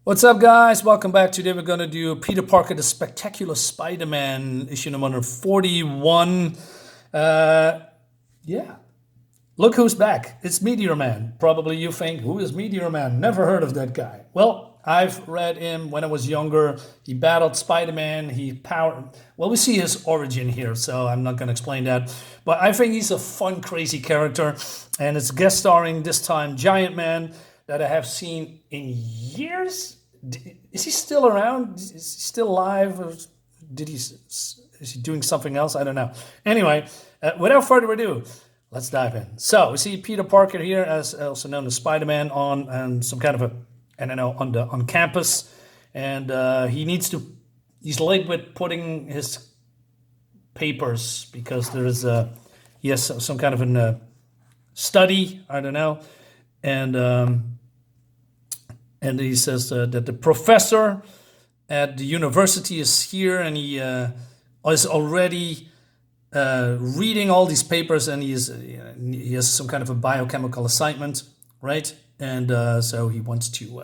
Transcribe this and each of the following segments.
What's up, guys? Welcome back. Today we're going to do Peter Parker, the Spectacular Spider-Man, issue number 41. Yeah, look who's back. It's Meteor Man. Probably you think, who is Meteor Man? Never heard of that guy. Well, I've read him when I was younger. He battled Spider-Man. Well, we see his origin here, so I'm not going to explain that. But I think he's a fun, crazy character. And it's guest starring this time Giant Man, that I have seen in years. Is he still around? Is he still alive? Or is he doing something else? I don't know. Anyway, without further ado, let's dive in. So we see Peter Parker here, as also known as Spider-Man, on some kind of on campus, and he's late with putting his papers because he has some kind of a study. I don't know. And he says that the professor at the university is here, and he is already reading all these papers, and he has some kind of a biochemical assignment, right? And so he wants to,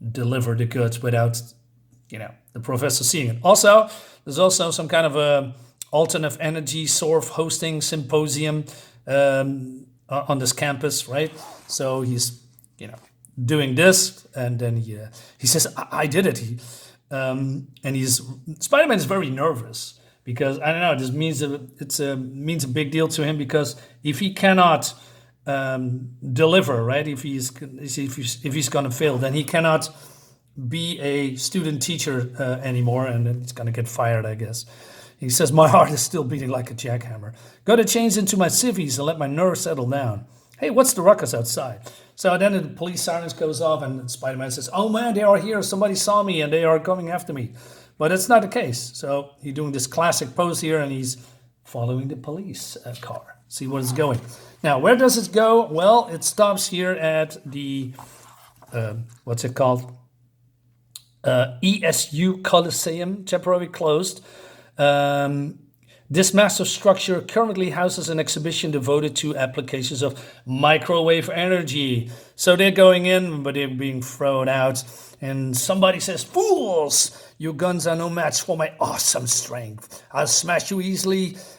deliver the goods without, the professor seeing it. Also, there's also some kind of a alternative energy source hosting symposium on this campus, right? So he's, doing this, and then he says, I did it. And Spider-Man is very nervous because I don't know. This means means a big deal to him, because if he cannot deliver, right? If he's going to fail, then he cannot be a student teacher anymore, and then he's going to get fired, I guess. He says, my heart is still beating like a jackhammer. Got to change into my civvies and let my nerves settle down. Hey, what's the ruckus outside? So then the police sirens goes off, and Spider-Man says, oh man, they are here. Somebody saw me and they are coming after me. But that's not the case. So he's doing this classic pose here, and he's following the police car. See where it's going. Now, where does it go? Well, it stops here at the, what's it called? ESU Coliseum, temporarily closed. This massive structure currently houses an exhibition devoted to applications of microwave energy. So they're going in, but they're being thrown out. And somebody says, fools, your guns are no match for my awesome strength. I'll smash you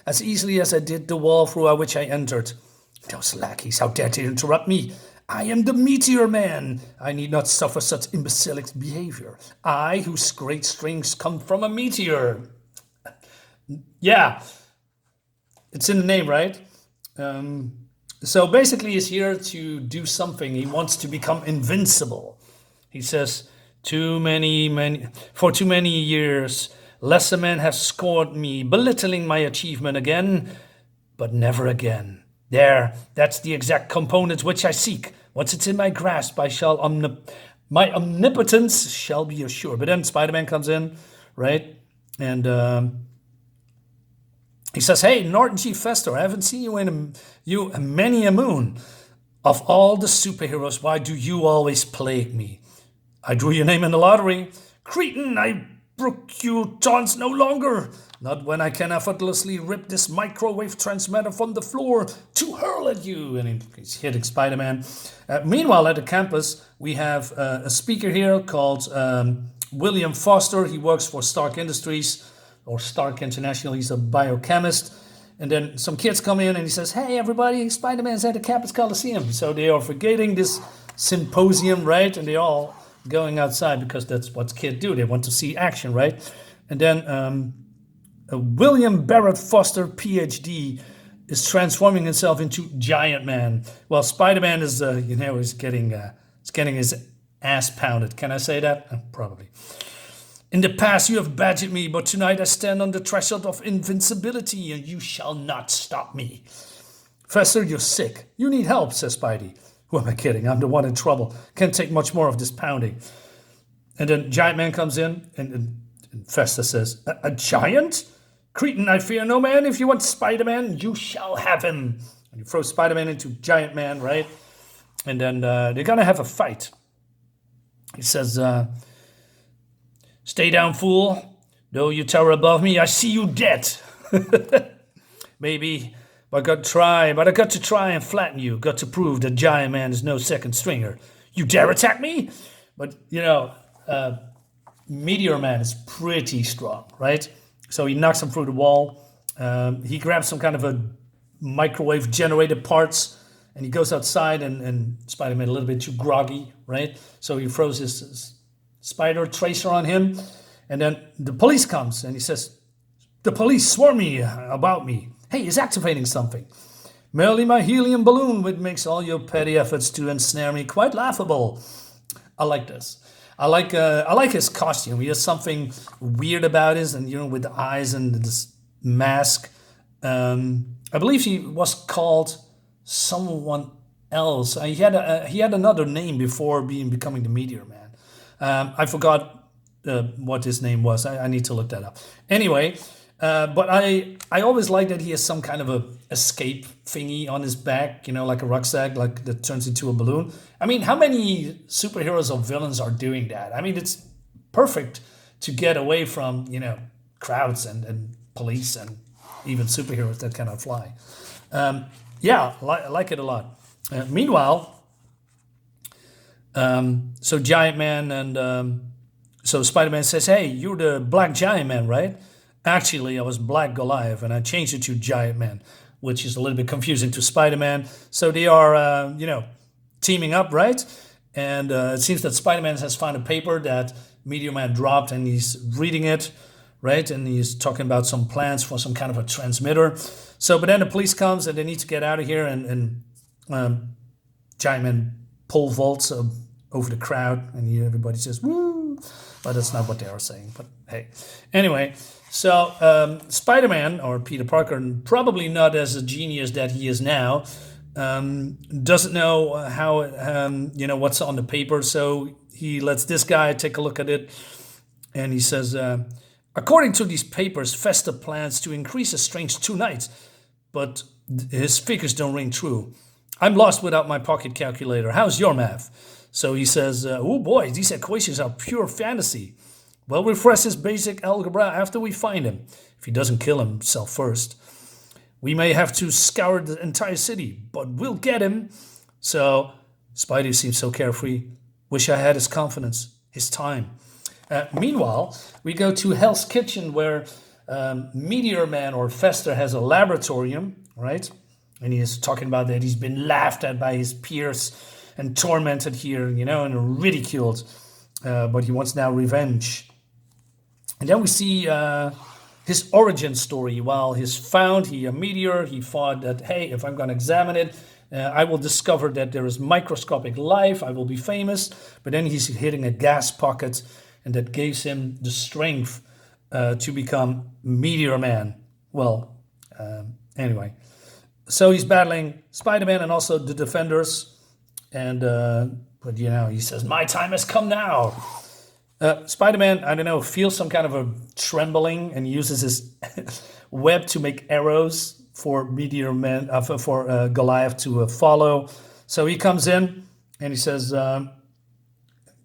as easily as I did the wall through which I entered. Those lackeys, how dare they interrupt me? I am the Meteor Man. I need not suffer such imbecilic behavior. I, whose great strengths come from a meteor. Yeah, it's in the name, right? So basically he's here to do something. He wants to become invincible. He says, for too many years, lesser men have scorned me, belittling my achievement again, but never again. There, that's the exact component which I seek. Once it's in my grasp, my omnipotence shall be assured. But then Spider-Man comes in, right? And he says, hey, Norton G. Fester, I haven't seen you in many a moon. Of all the superheroes, why do you always plague me? I drew your name in the lottery. Cretin, I brook you taunts no longer. Not when I can effortlessly rip this microwave transmitter from the floor to hurl at you. And he's hitting Spider-Man. Meanwhile, at the campus, we have a speaker here called William Foster. He works for Stark Industries, or Stark International. He's a biochemist. And then some kids come in, and he says, hey, everybody, Spider-Man's at the campus coliseum. So they are forgetting this symposium, right? And they're all going outside because that's what kids do. They want to see action, right? And then William Barrett Foster, PhD, is transforming himself into Giant Man. Well, Spider-Man is, is getting his ass pounded. Can I say that? Probably. In the past you have badgered me, but tonight I stand on the threshold of invincibility, and you shall not stop me. Fester, you're sick. You need help, says Spidey. Who am I kidding? I'm the one in trouble. Can't take much more of this pounding. And then Giant Man comes in, and Fester says, a giant? Cretin, I fear no man. If you want Spider-Man, you shall have him. And you throw Spider-Man into Giant Man, right? And then they're going to have a fight. He says, stay down, fool. Though you tower above me, I see you dead. Maybe, but I got to try and flatten you. Got to prove that Giant Man is no second stringer. You dare attack me? But, Meteor Man is pretty strong, right? So he knocks him through the wall. He grabs some kind of a microwave generated parts, and he goes outside, and Spider-Man a little bit too groggy, right? So he throws his spider tracer on him, and then the police comes, and he says, "The police swarm me about me. Hey, he's activating something. Merely my helium balloon, which makes all your petty efforts to ensnare me quite laughable." I like this. I like his costume. He has something weird about it, and with the eyes and this mask. I believe he was called someone else. He had another name before becoming the Meteor Man. I forgot what his name was. I need to look that up. Anyway, but I always like that he has some kind of a escape thingy on his back, like a rucksack, like that turns into a balloon. I mean, how many superheroes or villains are doing that? I mean, it's perfect to get away from, crowds and police and even superheroes that cannot fly. I like it a lot. Meanwhile, so Giant Man and so Spider-Man says, "Hey, you're the Black Giant Man, right?" Actually, I was Black Goliath, and I changed it to Giant Man, which is a little bit confusing to Spider-Man. So they are, teaming up, right? And it seems that Spider-Man has found a paper that Meteor Man dropped, and he's reading it, right? And he's talking about some plans for some kind of a transmitter. So, but then the police comes, and they need to get out of here, and Giant Man pole vaults over the crowd, and everybody says, "Woo!" But that's not what they are saying, but hey. Anyway, so Spider-Man, or Peter Parker, probably not as a genius that he is now, doesn't know how, what's on the paper. So he lets this guy take a look at it, and he says, "According to these papers, Festa plans to increase his strength tonight, but his figures don't ring true. I'm lost without my pocket calculator. How's your math?" So he says, "Oh boy, these equations are pure fantasy. Well, refresh his basic algebra after we find him, if he doesn't kill himself first. We may have to scour the entire city, but we'll get him." So Spidey seems so carefree. Wish I had his confidence, his time. Meanwhile, we go to Hell's Kitchen, where Meteor Man, or Fester, has a laboratorium, right? And he is talking about that he's been laughed at by his peers and tormented here, and ridiculed. But he wants now revenge. And then we see his origin story. While he's found a meteor, he thought that, hey, if I'm going to examine it, I will discover that there is microscopic life. I will be famous. But then he's hitting a gas pocket, and that gives him the strength to become Meteor Man. Well, anyway. So he's battling Spider-Man and also the Defenders. And, but he says, "My time has come now." Spider-Man, I don't know, feels some kind of a trembling and uses his web to make arrows for Meteor Man, for Goliath to follow. So he comes in and he says,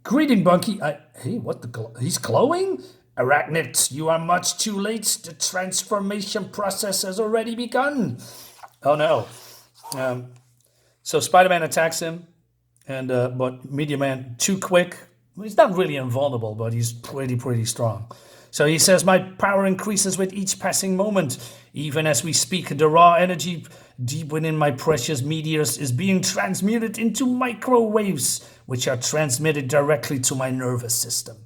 "Greeting, Bunky." Hey, what he's glowing? "Arachnids, you are much too late. The transformation process has already begun." Oh no. So Spider-Man attacks him, and but Meteor Man too quick. He's not really invulnerable, but he's pretty strong. So he says, "My power increases with each passing moment. Even as we speak, the raw energy deep within my precious meteors is being transmuted into microwaves, which are transmitted directly to my nervous system."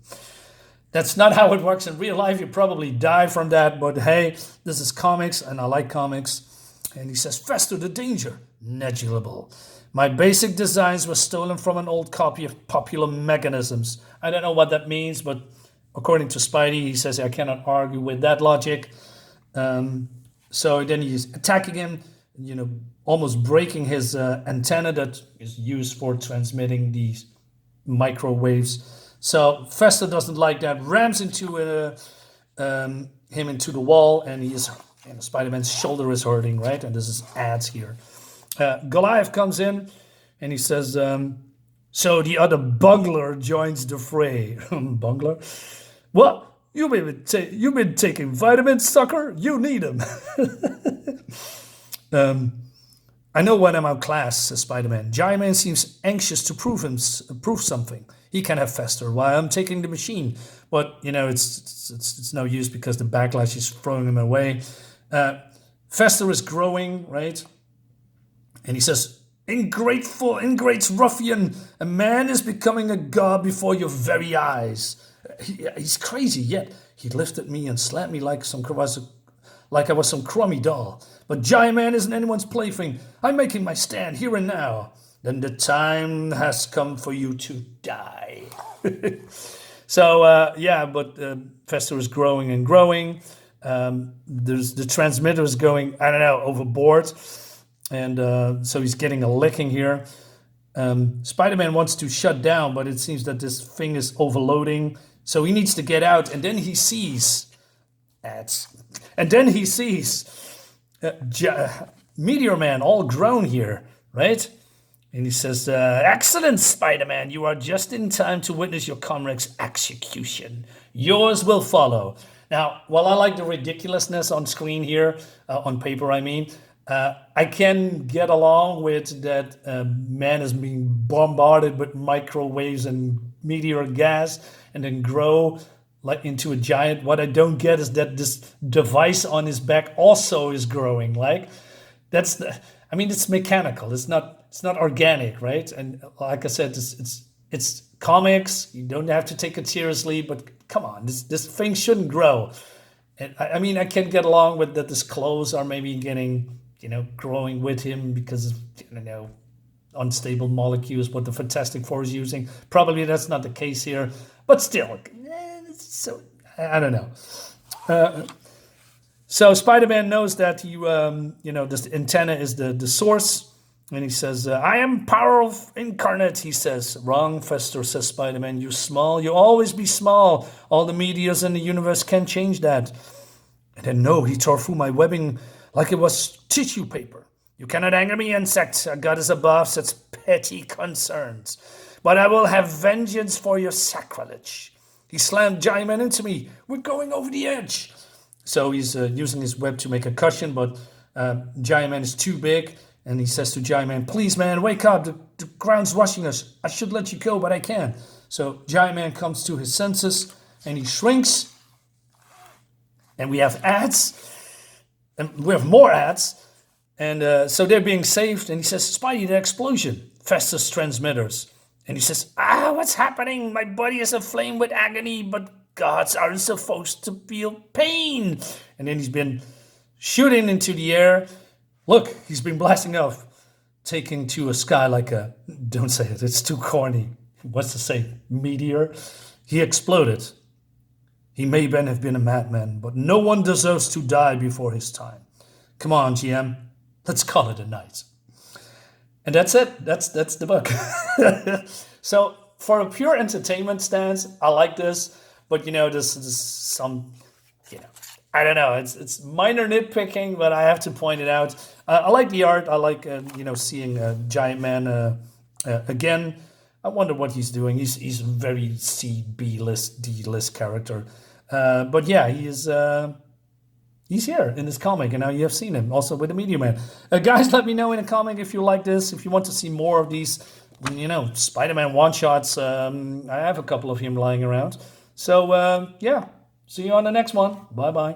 That's not how it works in real life. You probably die from that, but hey, this is comics, and I like comics. And he says, "Faster the danger, negligible. My basic designs were stolen from an old copy of Popular Mechanisms." I don't know what that means, but according to Spidey, he says, I cannot argue with that logic. So then he's attacking him, almost breaking his antenna that is used for transmitting these microwaves. So Fester doesn't like that, rams into him into the wall, and Spider-Man's shoulder is hurting, right? And this is ads here. Goliath comes in, and he says, so the other bungler joins the fray. Bungler? What? You've been taking vitamins, sucker? You need them. I know when I'm outclassed, says Spider-Man. Giant Man seems anxious to prove something. He can have Fester while I'm taking the machine. But, it's no use because the backlash is throwing him away. Fester is growing, right? And he says, ingrate ruffian, a man is becoming a god before your very eyes. He's crazy, yet he lifted me and slapped me like I was some crummy doll. But Giant Man isn't anyone's plaything. I'm making my stand here and now. Then the time has come for you to die. So, but Fester is growing and growing. There's the transmitter is going, overboard. And so he's getting a licking here. Spider-Man wants to shut down, but it seems that this thing is overloading. So he needs to get out. And then he sees ads. And then he sees Meteor Man all grown here, right? And he says, excellent, Spider-Man. You are just in time to witness your comrade's execution. Yours will follow. Now, while I like the ridiculousness on screen here, on paper, I can get along with that man is being bombarded with microwaves and meteor gas and then grow like into a giant. What I don't get is that this device on his back also is growing. It's mechanical. It's not organic, right? And like I said, it's comics. You don't have to take it seriously, but come on, this thing shouldn't grow. And I can get along with that. His clothes are maybe getting, growing with him because of, unstable molecules, what the Fantastic Four is using. Probably that's not the case here, but still, so I don't know. So Spider-Man knows that this antenna is the source. And he says, I am power incarnate, he says. Wrong, Fester, says Spider-Man. You're small. You'll always be small. All the meteors in the universe can't change that. And then, no, he tore through my webbing like it was tissue paper. You cannot anger me, insect. A god is above such petty concerns. But I will have vengeance for your sacrilege. He slammed Giant Man into me. We're going over the edge. So he's using his web to make a cushion, but Giant Man is too big. And he says to Giant Man, please, man, wake up. The ground's rushing us. I should let you go, but I can't. So Giant Man comes to his senses, and he shrinks. And we have ads. And we have more ads. And so they're being saved. And he says, Spidey, the explosion. Festus transmitters. And he says, what's happening? My body is aflame with agony, but gods aren't supposed to feel pain. And then he's been shooting into the air. Look, he's been blasting off, taking to a sky like don't say it, it's too corny. What's to say, meteor? He exploded. He may then have been a madman, but no one deserves to die before his time. Come on, GM, let's call it a night. And that's it. That's the book. So for a pure entertainment stance, I like this, but this is some, I don't know. It's minor nitpicking, but I have to point it out. I like the art. I like seeing Giant Man again. I wonder what he's doing. He's a very C, B list, D list character, but yeah, he's here in this comic, and now you have seen him also with the Meteor Man. Guys, let me know in a comment if you like this. If you want to see more of these, Spider-Man one shots. I have a couple of him lying around. So yeah. See you on the next one. Bye-bye.